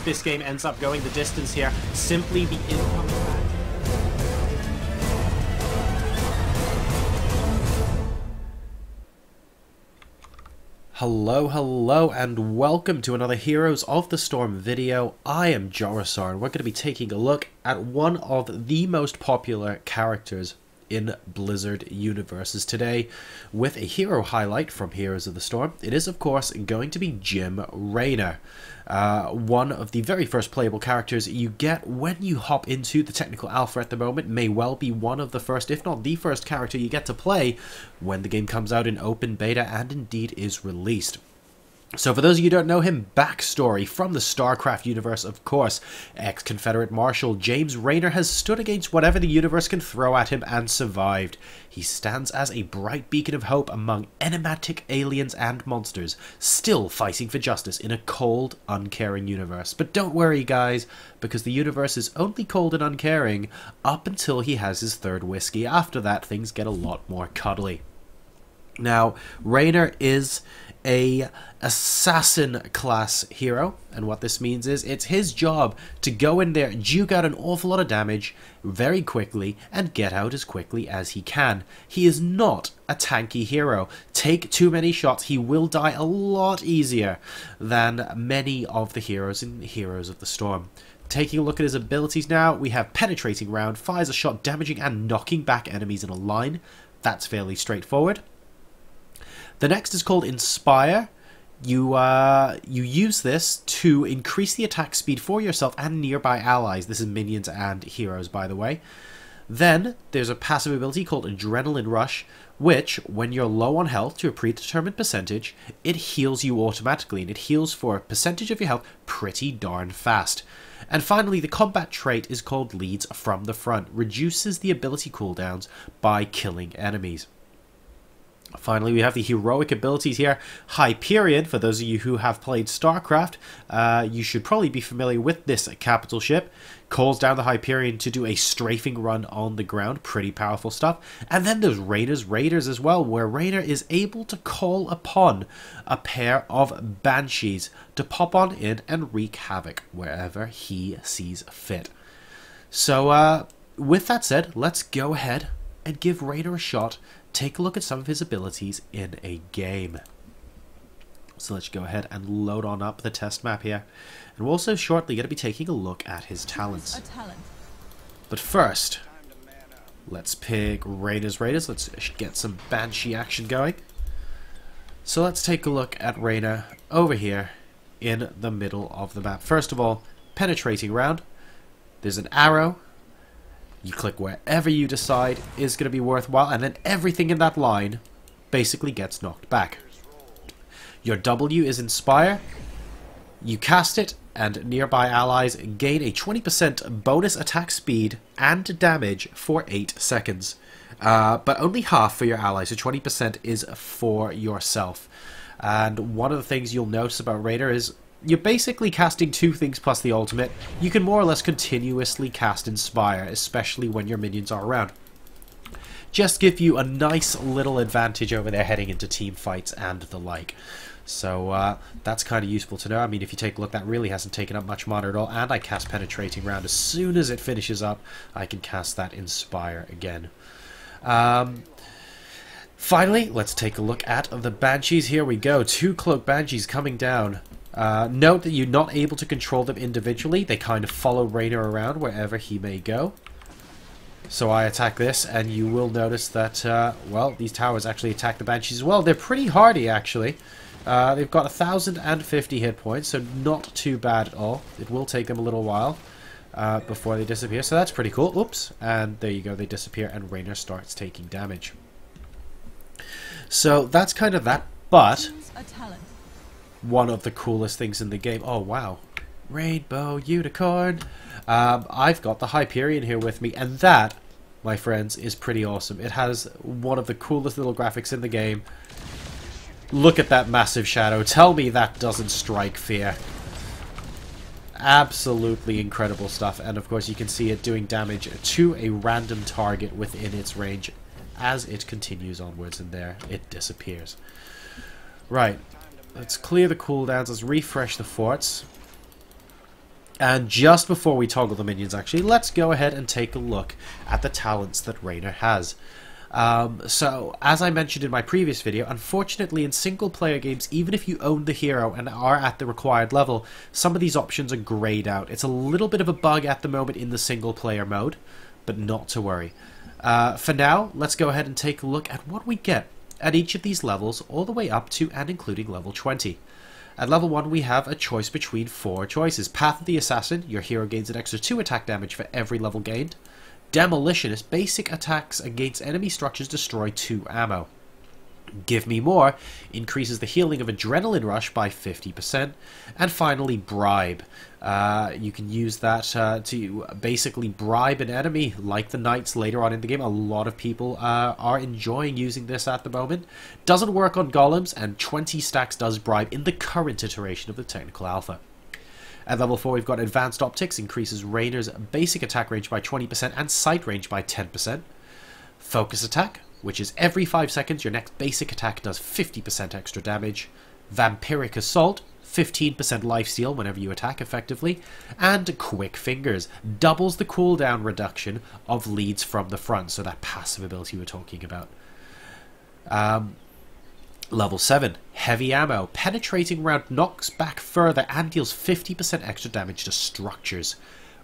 this game ends up going the distance here. Simply the income. Hello, and welcome to another Heroes of the Storm video. I am Jarasar, and we're going to be taking a look at one of the most popular characters in Blizzard universes today, with a hero highlight from Heroes of the Storm. It is, of course, going to be James Raynor, one of the very first playable characters you get when you hop into the technical alpha at the moment. May well be one of the first, if not the first character you get to play when the game comes out in open beta and indeed is released. So for those of you who don't know him, backstory from the StarCraft universe, of course. Ex-Confederate Marshall James Raynor has stood against whatever the universe can throw at him and survived. He stands as a bright beacon of hope among enigmatic aliens and monsters, still fighting for justice in a cold, uncaring universe. But don't worry, guys, because the universe is only cold and uncaring up until he has his third whiskey. After that, things get a lot more cuddly. Now, Raynor is a assassin class hero, and what this means is it's his job to go in there, juke out an awful lot of damage very quickly and get out as quickly as he can. He is not a tanky hero. Take too many shots, he will die a lot easier than many of the heroes in Heroes of the Storm. Taking a look at his abilities now, we have Penetrating Round, fires a shot damaging and knocking back enemies in a line. That's fairly straightforward. The next is called Inspire. You use this to increase the attack speed for yourself and nearby allies. This is minions and heroes, by the way. Then there's a passive ability called Adrenaline Rush, which, when you're low on health to a predetermined percentage, it heals you automatically, and it heals for a percentage of your health pretty darn fast. And finally, the combat trait is called Leads from the Front, reduces the ability cooldowns by killing enemies. Finally, we have the heroic abilities here. Hyperion, for those of you who have played StarCraft, you should probably be familiar with this capital ship. Calls down the Hyperion to do a strafing run on the ground. Pretty powerful stuff. And then there's Rainor's Raiders as well, where Raynor is able to call upon a pair of Banshees to pop on in and wreak havoc wherever he sees fit. So, with that said, let's go ahead and give Raynor a shot. Take a look at some of his abilities in a game. So let's go ahead and load on up the test map here. And we're also shortly going to be taking a look at his talents. But first, let's pick Rainor's Raiders. Let's get some Banshee action going. So let's take a look at Raynor over here in the middle of the map. First of all, Penetrating Round. There's an arrow. You click wherever you decide is going to be worthwhile, and then everything in that line basically gets knocked back. Your W is Inspire. You cast it, and nearby allies gain a 20% bonus attack speed and damage for 8 seconds. But only half for your allies, so 20% is for yourself. And one of the things you'll notice about Raynor is you're basically casting 2 things plus the ultimate. You can more or less continuously cast Inspire, especially when your minions are around. Just give you a nice little advantage over there heading into team fights and the like. So that's kind of useful to know. I mean, if you take a look, that really hasn't taken up much mana at all. And I cast Penetrating Round. As soon as it finishes up, I can cast that Inspire again. Finally, let's take a look at the Banshees. Here we go. 2 Cloak Banshees coming down. Note that you're not able to control them individually. They kind of follow Raynor around wherever he may go. So I attack this, and you will notice that, well, these towers actually attack the Banshees as well. They're pretty hardy, actually. They've got 1,050 hit points, so not too bad at all. It will take them a little while before they disappear, so that's pretty cool. Oops, and there you go, they disappear, and Raynor starts taking damage. So that's kind of that, but one of the coolest things in the game. Oh, wow. Rainbow Unicorn. I've got the Hyperion here with me, and that, my friends, is pretty awesome. It has one of the coolest little graphics in the game. Look at that massive shadow. Tell me that doesn't strike fear. Absolutely incredible stuff. And of course you can see it doing damage to a random target within its range as it continues onwards, and there it disappears. Right. Let's clear the cooldowns. Let's refresh the forts. And just before we toggle the minions, actually, let's go ahead and take a look at the talents that Raynor has. So, as I mentioned in my previous video, unfortunately in single-player games, even if you own the hero and are at the required level, some of these options are grayed out. It's a little bit of a bug at the moment in the single-player mode, but not to worry. For now, let's go ahead and take a look at what we get at each of these levels, all the way up to and including level 20. At level 1, we have a choice between 4 choices. Path of the Assassin, your hero gains an extra 2 attack damage for every level gained. Demolitionist, basic attacks against enemy structures destroy 2 ammo. Give Me More increases the healing of Adrenaline Rush by 50%. And finally, Bribe. You can use that to basically bribe an enemy, like the Knights later on in the game. A lot of people are enjoying using this at the moment. Doesn't work on Golems, and 20 stacks does Bribe in the current iteration of the Technical Alpha. At level 4, we've got Advanced Optics, increases Raynor's basic attack range by 20% and sight range by 10%. Focus Attack, which is every 5 seconds your next basic attack does 50% extra damage. Vampiric Assault, 15% lifesteal whenever you attack effectively. And Quick Fingers, doubles the cooldown reduction of leads from the front, so that passive ability we were talking about. Level 7, Heavy Ammo. Penetrating round knocks back further and deals 50% extra damage to structures.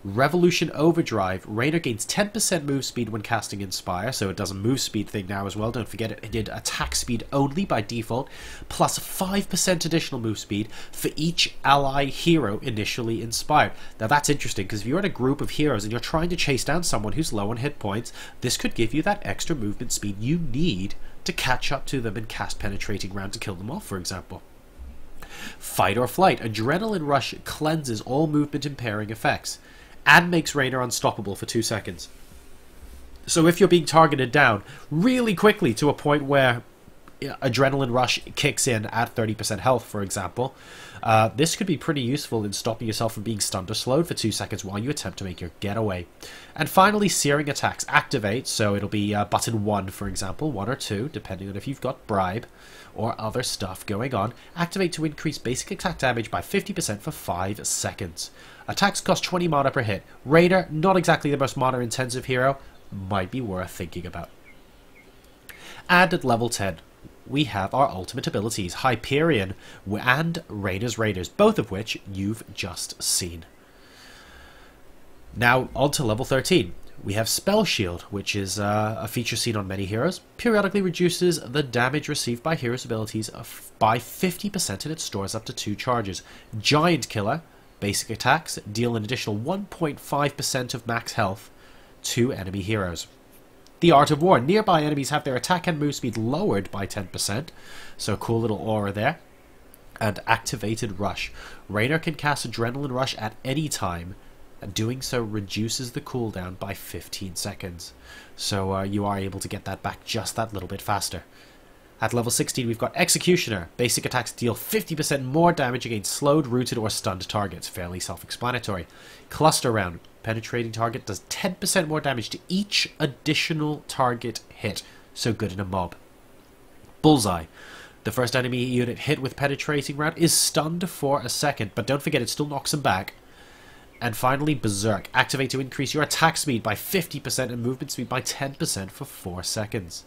Revolution Overdrive. Raynor gains 10% move speed when casting Inspire, so it does a move speed thing now as well. Don't forget it did attack speed only by default, plus 5% additional move speed for each ally hero initially inspired. Now that's interesting, because if you're in a group of heroes and you're trying to chase down someone who's low on hit points, this could give you that extra movement speed you need to catch up to them and cast Penetrating Round to kill them off, for example. Fight or Flight. Adrenaline Rush cleanses all movement impairing effects and makes Raynor unstoppable for 2 seconds. So if you're being targeted down really quickly to a point where Adrenaline Rush kicks in at 30% health, for example, this could be pretty useful in stopping yourself from being stunned or slowed for 2 seconds while you attempt to make your getaway. And finally, Searing Attacks activate, so it'll be button 1, for example, 1 or 2, depending on if you've got Bribe or other stuff going on. Activate to increase basic attack damage by 50% for 5 seconds. Attacks cost 20 mana per hit. Raynor, not exactly the most mana-intensive hero, might be worth thinking about. And at level 10, we have our ultimate abilities, Hyperion and Raynor's Raiders, both of which you've just seen. Now, on to level 13. We have Spell Shield, which is a feature seen on many heroes. Periodically reduces the damage received by heroes' abilities by 50% and it stores up to 2 charges. Giant Killer, basic attacks, deal an additional 1.5% of max health to enemy heroes. The Art of War. Nearby enemies have their attack and move speed lowered by 10%, so cool little aura there. And Activated Rush. Raynor can cast Adrenaline Rush at any time, and doing so reduces the cooldown by 15 seconds. So you are able to get that back just that little bit faster. At level 16, we've got Executioner. Basic attacks deal 50% more damage against slowed, rooted, or stunned targets. Fairly self-explanatory. Cluster Round. Penetrating target does 10% more damage to each additional target hit. So good in a mob. Bullseye. The first enemy unit hit with Penetrating Round is stunned for a second, but don't forget it still knocks him back. And finally, Berserk. Activate to increase your attack speed by 50% and movement speed by 10% for 4 seconds.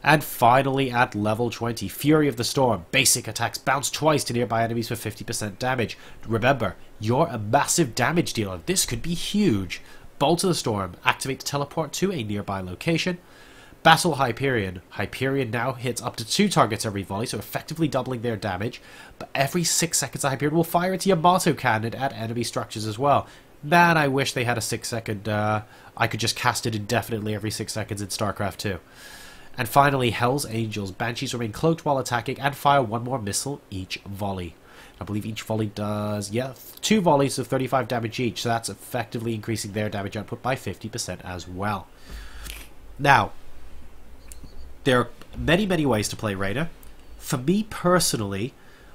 And finally, at level 20, Fury of the Storm. Basic attacks bounce twice to nearby enemies for 50% damage. Remember, you're a massive damage dealer. This could be huge. Bolt of the Storm. Activate to teleport to a nearby location. Battle Hyperion. Hyperion now hits up to 2 targets every volley, so effectively doubling their damage. But every 6 seconds, Hyperion will fire its Yamato cannon at enemy structures as well. Man, I wish they had a 6-second... I could just cast it indefinitely every 6 seconds in StarCraft 2. And finally, Hell's Angels. Banshees remain cloaked while attacking and fire 1 more missile each volley. I believe each volley does, 2 volleys of 35 damage each, so that's effectively increasing their damage output by 50% as well. Now, there are many, many ways to play Raynor. For me personally,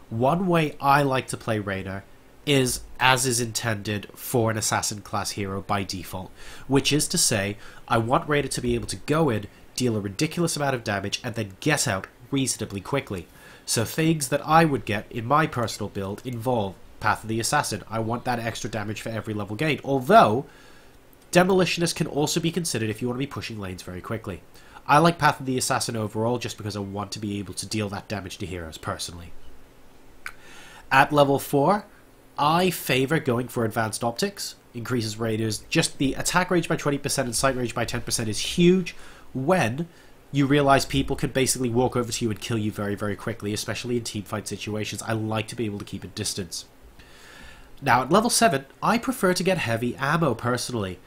one way I like to play Raynor is as is intended for an assassin class hero by default, which is to say, I want Raynor to be able to go in, deal a ridiculous amount of damage, and then get out reasonably quickly. So things that I would get in my personal build involve Path of the Assassin. I want that extra damage for every level gained. Although, Demolitionist can also be considered if you want to be pushing lanes very quickly. I like Path of the Assassin overall just because I want to be able to deal that damage to heroes personally. At level 4, I favour going for Advanced Optics. Increases radius. Just the attack range by 20% and sight range by 10% is huge when you realise people can basically walk over to you and kill you very, very quickly, especially in teamfight situations. I like to be able to keep a distance. Now, at level 7, I prefer to get heavy ammo, personally.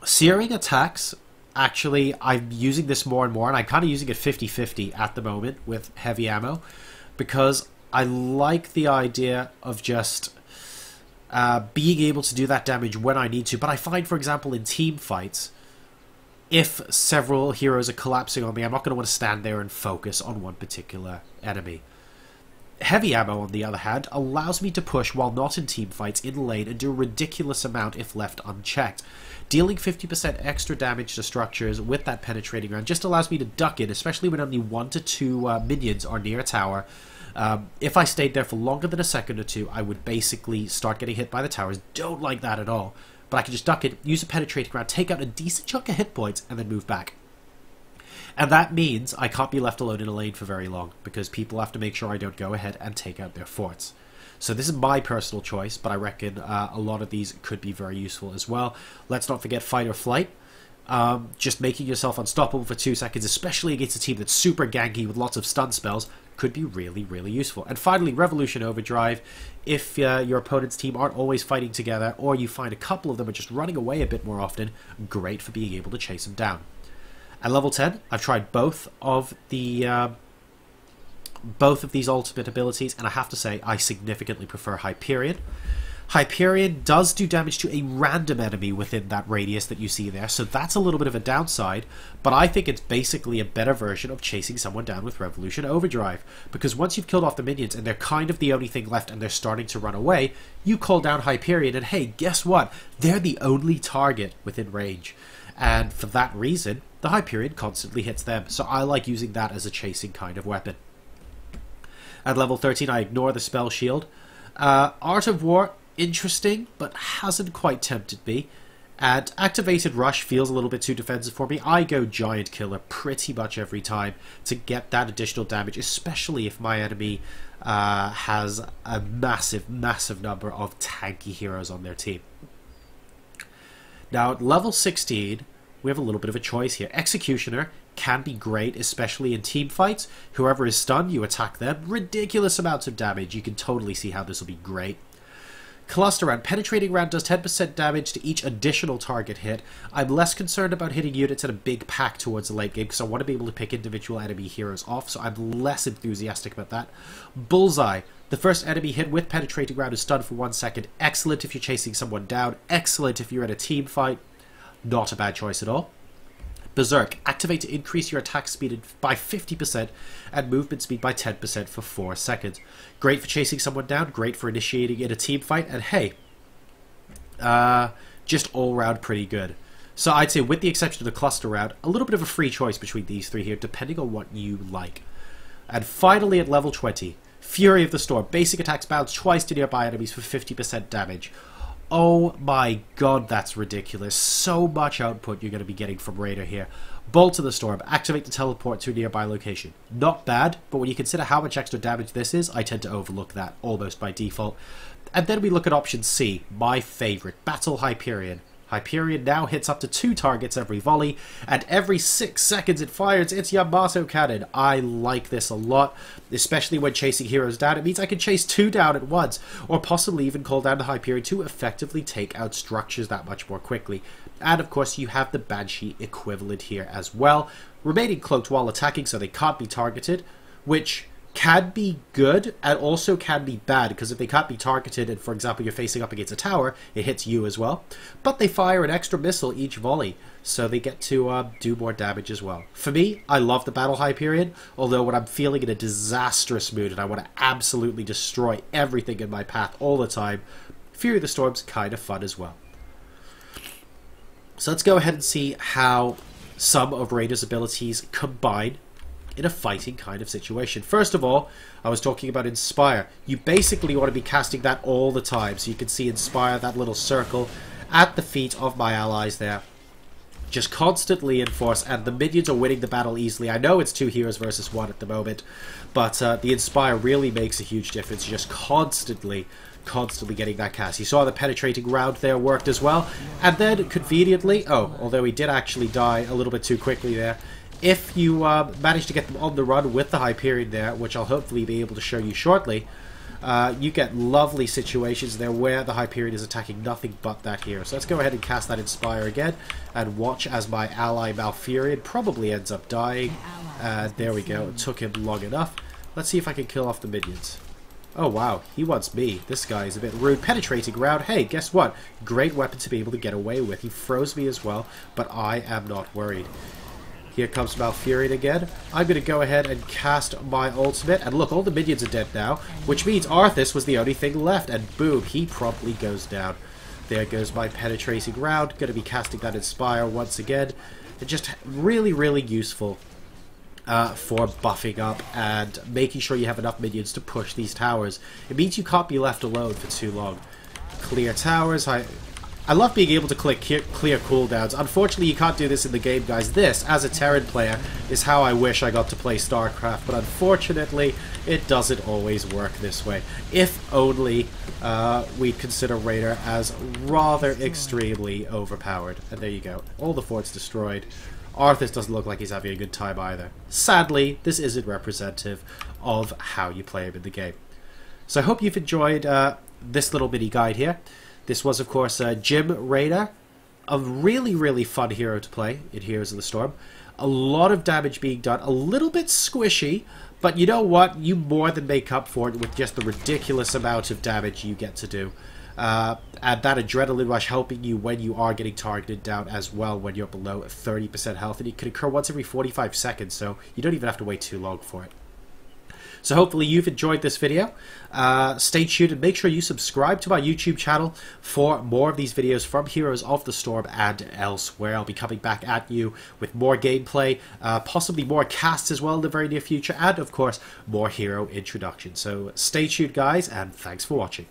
Searing attacks, actually, I'm using this more and more, and I'm kind of using it 50-50 at the moment with heavy ammo, because I like the idea of just being able to do that damage when I need to. But I find, for example, in team fights, if several heroes are collapsing on me, I'm not going to want to stand there and focus on one particular enemy. Heavy ammo, on the other hand, allows me to push while not in team fights in lane and do a ridiculous amount if left unchecked. Dealing 50% extra damage to structures with that penetrating round just allows me to duck in, especially when only 1 to 2 minions are near a tower. If I stayed there for longer than a second or two, I would basically start getting hit by the towers. Don't like that at all. But I can just duck it, use a penetrating round, take out a decent chunk of hit points, and then move back. And that means I can't be left alone in a lane for very long, because people have to make sure I don't go ahead and take out their forts. So this is my personal choice, but I reckon a lot of these could be very useful as well. Let's not forget Fight or Flight. Just making yourself unstoppable for 2 seconds, especially against a team that's super ganky with lots of stun spells, could be really, really useful. And finally, Revolution Overdrive. If your opponent's team aren't always fighting together, or you find a couple of them are just running away a bit more often, great for being able to chase them down. At level 10, I've tried both of these ultimate abilities, and I have to say I significantly prefer Hyperion. Hyperion does do damage to a random enemy within that radius that you see there, so that's a little bit of a downside, but I think it's basically a better version of chasing someone down with Revolution Overdrive, because once you've killed off the minions and they're kind of the only thing left and they're starting to run away, you call down Hyperion and hey, guess what? They're the only target within range, and for that reason, the Hyperion constantly hits them, so I like using that as a chasing kind of weapon. At level 13, I ignore the spell shield. Art of War, interesting, but hasn't quite tempted me. And Activated Rush feels a little bit too defensive for me. I go Giant Killer pretty much every time to get that additional damage, especially if my enemy has a massive, massive number of tanky heroes on their team. Now, at level 16, we have a little bit of a choice here. Executioner can be great, especially in team fights. Whoever is stunned, you attack them. Ridiculous amounts of damage. You can totally see how this will be great. Cluster Round. Penetrating Round does 10% damage to each additional target hit. I'm less concerned about hitting units in a big pack towards the late game because I want to be able to pick individual enemy heroes off, so I'm less enthusiastic about that. Bullseye. The first enemy hit with Penetrating Round is stunned for 1 second. Excellent if you're chasing someone down. Excellent if you're in a team fight. Not a bad choice at all. Berserk. Activate to increase your attack speed by 50% and movement speed by 10% for 4 seconds. Great for chasing someone down, great for initiating in a team fight, and hey, just all round pretty good. So I'd say with the exception of the cluster round, a little bit of a free choice between these three here, depending on what you like. And finally at level 20, Fury of the Storm. Basic attacks bounce twice to nearby enemies for 50% damage. Oh my god, that's ridiculous. So much output you're going to be getting from Raynor here. Bolt of the Storm. Activate to teleport to a nearby location. Not bad, but when you consider how much extra damage this is, I tend to overlook that almost by default. And then we look at option C, my favourite, Battle Hyperion. Hyperion now hits up to 2 targets every volley, and every 6 seconds it fires its Yamato cannon. I like this a lot, especially when chasing heroes down. It means I can chase 2 down at once, or possibly even call down the Hyperion to effectively take out structures that much more quickly. And of course you have the Banshee equivalent here as well, remaining cloaked while attacking so they can't be targeted, which can be good and also can be bad, because if they can't be targeted and, for example, you're facing up against a tower, it hits you as well. But they fire an extra missile each volley, so they get to do more damage as well. For me, I love the Battle Hyperion, although when I'm feeling in a disastrous mood and I want to absolutely destroy everything in my path all the time, Fury of the Storm's kind of fun as well. So let's go ahead and see how some of Raynor's abilities combine in a fighting kind of situation. First of all, I was talking about Inspire. You basically want to be casting that all the time. So you can see Inspire, that little circle at the feet of my allies there. Just constantly enforce, and the minions are winning the battle easily. I know it's 2 heroes versus 1 at the moment, but the Inspire really makes a huge difference. Just constantly getting that cast. You saw the penetrating round there worked as well, and then conveniently, although he did actually die a little bit too quickly there, if you manage to get them on the run with the Hyperion there, which I'll hopefully be able to show you shortly, you get lovely situations there where the Hyperion is attacking nothing but that hero. So let's go ahead and cast that Inspire again and watch as my ally Malfurion probably ends up dying. There we go. It took him long enough. Let's see if I can kill off the minions. Oh wow, he wants me. This guy is a bit rude. Penetrating round. Hey, guess what? Great weapon to be able to get away with. He froze me as well, but I am not worried. Here comes Malfurion again. I'm going to go ahead and cast my ultimate. And look, all the minions are dead now, which means Arthas was the only thing left. And boom, he promptly goes down. There goes my penetrating round. Going to be casting that Inspire once again. And just really, really useful for buffing up and making sure you have enough minions to push these towers. It means you can't be left alone for too long. Clear towers. I love being able to clear cooldowns. Unfortunately, you can't do this in the game, guys. This, as a Terran player, is how I wish I got to play StarCraft, but unfortunately, it doesn't always work this way. If only we'd consider Raynor as rather extremely overpowered. And there you go. All the forts destroyed. Arthas doesn't look like he's having a good time either. Sadly, this isn't representative of how you play him in the game. So I hope you've enjoyed this little mini guide here. This was, of course, Jim Raynor, a really, really fun hero to play in Heroes of the Storm. A lot of damage being done, a little bit squishy, but you know what? You more than make up for it with just the ridiculous amount of damage you get to do. And that adrenaline rush helping you when you are getting targeted down as well when you're below 30% health. And it can occur once every 45 seconds, so you don't even have to wait too long for it. So hopefully you've enjoyed this video. Stay tuned and make sure you subscribe to my YouTube channel for more of these videos from Heroes of the Storm and elsewhere. I'll be coming back at you with more gameplay, possibly more casts as well in the very near future, and of course more hero introductions. So stay tuned, guys, and thanks for watching.